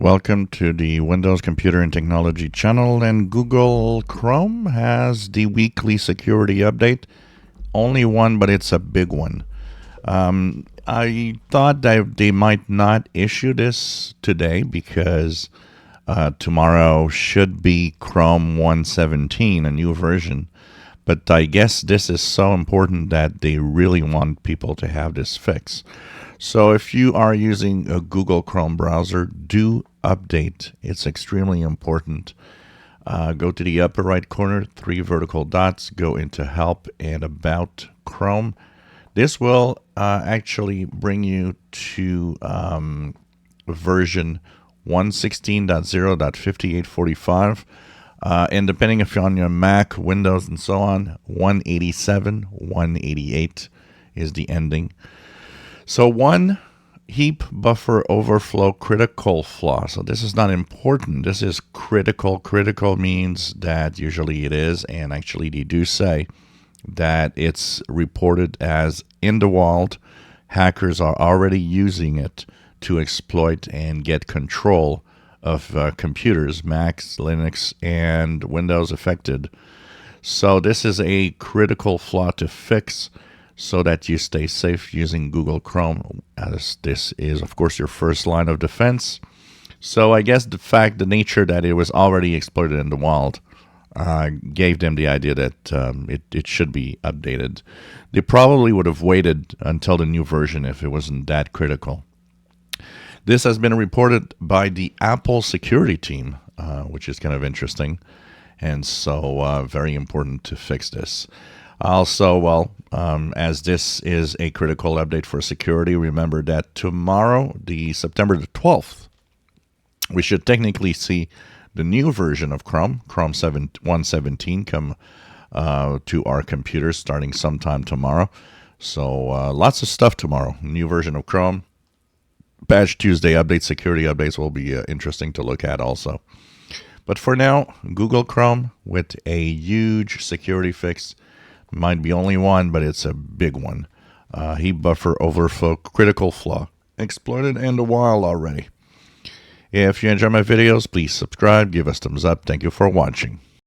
Welcome to the Windows Computer and Technology channel, and Google Chrome has the weekly security update. Only one, but it's a big one. I thought that they might not issue this today because tomorrow should be Chrome 117, a new version. But I guess this is so important that they really want people to have this fix. So if you are using a Google Chrome browser, do update. It's extremely important. Go to the upper right corner, 3 vertical dots, go into Help and About Chrome. This will actually bring you to version 116.0.5845. And depending if you're on your Mac, Windows, and so on, 187, 188 is the ending. So one heap buffer overflow critical flaw. So this is not important. This is critical. Critical means that usually it is, and actually they do say that it's reported as in the wild. Hackers are already using it to exploit and get control of computers, Macs, Linux, and Windows affected. So this is a critical flaw to fix so that you stay safe using Google Chrome, as this is, of course, your first line of defense. So I guess the nature that it was already exploited in the wild gave them the idea that it should be updated. They probably would have waited until the new version if it wasn't that critical. This has been reported by the Apple security team, which is kind of interesting, and so very important to fix this. Also, as this is a critical update for security, remember that tomorrow, the September the 12th, we should technically see the new version of Chrome 117, come to our computers starting sometime tomorrow. So lots of stuff tomorrow. New version of Chrome. Patch Tuesday updates, security updates will be interesting to look at also. But for now, Google Chrome with a huge security fix. Might be only one, but it's a big one. Heap buffer overflow critical flaw. Exploited in the wild already. If you enjoy my videos, please subscribe, give us thumbs up. Thank you for watching.